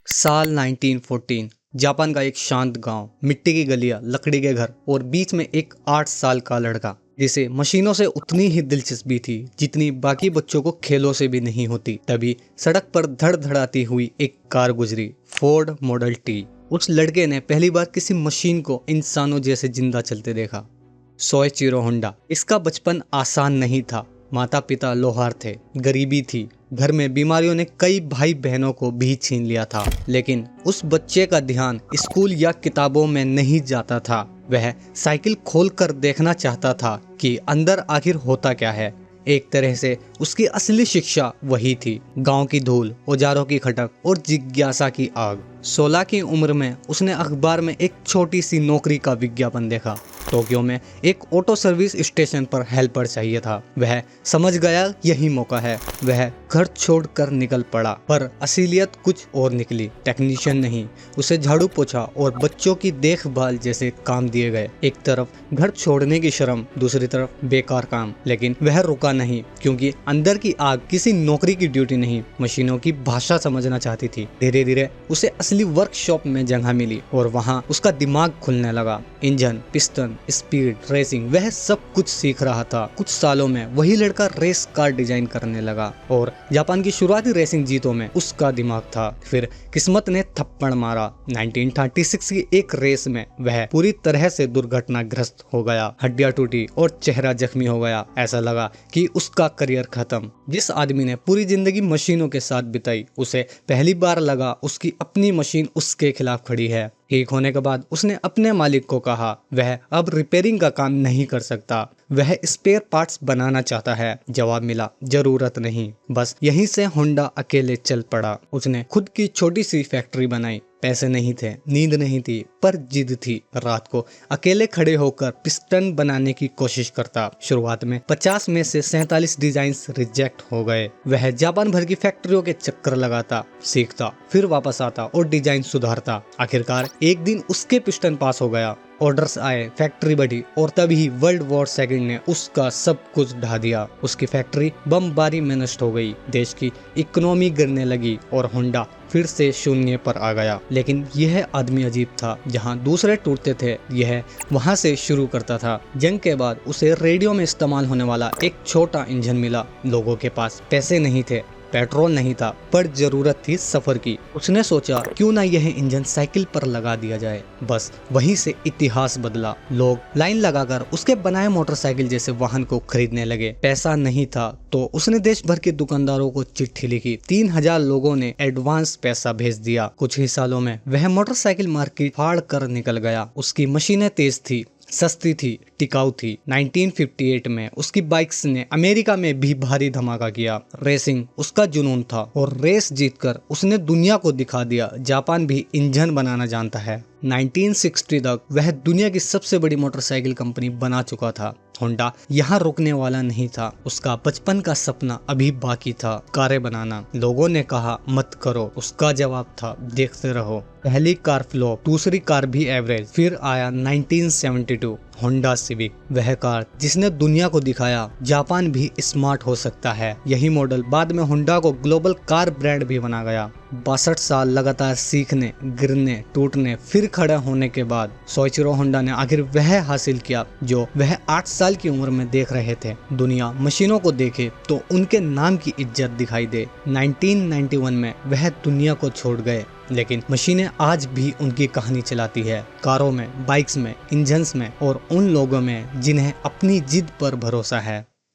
साल 1914। जापान का एक शांत गांव, मिट्टी की गलियां, लकड़ी के घर और बीच में एक 8 साल का लड़का जिसे मशीनों से उतनी ही दिलचस्पी थी जितनी बाकी बच्चों को खेलों से भी नहीं होती। तभी सड़क पर धड़ धड़ाती हुई एक कार गुजरी, फोर्ड मॉडल टी। उस लड़के ने पहली बार किसी मशीन को इंसानों जैसे जिंदा चलते देखा। Soichiro Honda. इसका बचपन आसान नहीं था। माता पिता लोहार थे, गरीबी थी, घर में बीमारियों ने कई भाई बहनों को भी छीन लिया था। लेकिन उस बच्चे का ध्यान स्कूल या किताबों में नहीं जाता था। वह साइकिल खोलकर देखना चाहता था कि अंदर आखिर होता क्या है। एक तरह से उसकी असली शिक्षा वही थी, गांव की धूल, औजारों की खटक और जिज्ञासा की आग। 16 की उम्र में उसने अखबार में एक छोटी सी नौकरी का विज्ञापन देखा। टोक्यो में एक ऑटो सर्विस स्टेशन पर हेल्पर चाहिए था। वह समझ गया यही मौका है। वह घर छोड़कर निकल पड़ा, पर असलियत कुछ और निकली। टेक्नीशियन नहीं, उसे झाड़ू पोछा और बच्चों की देखभाल जैसे काम दिए गए। एक तरफ घर छोड़ने की शर्म, दूसरी तरफ बेकार काम। लेकिन वह रुका नहीं, क्योंकि अंदर की आग किसी नौकरी की ड्यूटी नहीं, मशीनों की भाषा समझना चाहती थी। धीरे धीरे उसे असली वर्कशॉप में जगह मिली और वहाँ उसका दिमाग खुलने लगा। इंजन, पिस्टन, स्पीड, रेसिंग, वह सब कुछ सीख रहा था। कुछ सालों में वही लड़का रेस कार डिजाइन करने लगा और जापान की शुरुआती रेसिंग जीतों में उसका दिमाग था। फिर किस्मत ने थप्पड़ मारा। 1936 की एक रेस में वह पूरी तरह से दुर्घटनाग्रस्त हो गया। हड्डियां टूटी और चेहरा जख्मी हो गया। ऐसा लगा कि उसका करियर खत्म। जिस आदमी ने पूरी जिंदगी मशीनों के साथ बिताई, उसे पहली बार लगा उसकी अपनी मशीन उसके खिलाफ खड़ी है। ठीक होने के बाद उसने अपने मालिक को कहा वह अब रिपेयरिंग का काम नहीं कर सकता, वह स्पेयर पार्ट्स बनाना चाहता है। जवाब मिला, जरूरत नहीं। बस यहीं से होंडा अकेले चल पड़ा। उसने खुद की छोटी सी फैक्ट्री बनाई। पैसे नहीं थे, नींद नहीं थी, पर जिद थी। रात को अकेले खड़े होकर पिस्टन बनाने की कोशिश करता। शुरुआत में 50 में से 47 डिजाइन्स रिजेक्ट हो गए। वह जापान भर की फैक्ट्रियों के चक्कर लगाता, सीखता, फिर वापस आता और डिजाइन सुधारता। आखिरकार एक दिन उसके पिस्टन पास हो गया। ऑर्डर्स आए, फैक्ट्री बढ़ी और तभी वर्ल्ड वॉर सेकंड ने उसका सब कुछ ढा दिया। उसकी फैक्ट्री बमबारी में नष्ट हो गई। देश की इकोनॉमी गिरने लगी और होंडा फिर से शून्य पर आ गया। लेकिन यह आदमी अजीब था। जहां दूसरे टूटते थे, यह वहां से शुरू करता था। जंग के बाद उसे रेडियो में इस्तेमाल होने वाला एक छोटा इंजन मिला। लोगों के पास पैसे नहीं थे, पेट्रोल नहीं था, पर जरूरत थी सफर की। उसने सोचा क्यों ना यह इंजन साइकिल पर लगा दिया जाए। बस वहीं से इतिहास बदला। लोग लाइन लगाकर उसके बनाए मोटरसाइकिल जैसे वाहन को खरीदने लगे। पैसा नहीं था तो उसने देश भर के दुकानदारों को चिट्ठी लिखी। 3000 लोगों ने एडवांस पैसा भेज दिया। कुछ ही सालों में वह मोटरसाइकिल मार्केट फाड़ कर निकल गया। उसकी मशीनें तेज थी, सस्ती थी, टिकाऊ थी। 1958 में उसकी बाइक्स ने अमेरिका में भी भारी धमाका किया। रेसिंग उसका जुनून था और रेस जीतकर उसने दुनिया को दिखा दिया जापान भी इंजन बनाना जानता है। 1960 तक वह दुनिया की सबसे बड़ी मोटरसाइकिल कंपनी बना चुका था। होंडा यहाँ रुकने वाला नहीं था। उसका बचपन का सपना अभी बाकी था, कारें बनाना। लोगों ने कहा मत करो, उसका जवाब था देखते रहो। पहली कार फ्लॉप, दूसरी कार भी एवरेज। फिर आया 1972 होंडा सिविक, वह कार जिसने दुनिया को दिखाया जापान भी स्मार्ट हो सकता है। यही मॉडल बाद में होंडा को ग्लोबल कार ब्रांड भी बना गया। 62 साल लगातार सीखने, गिरने, टूटने, फिर खड़ा होने के बाद सोइचिरो होंडा ने आखिर वह हासिल किया जो वह 8 साल की उम्र में देख रहे थे। दुनिया मशीनों को देखे तो उनके नाम की इज्जत दिखाई दे। 1991 में वह दुनिया को छोड़ गए, लेकिन मशीनें आज भी उनकी कहानी चलाती है। कारों में, बाइक्स में, इंजन्स में और उन लोगों में जिन्हें अपनी जिद पर भरोसा है।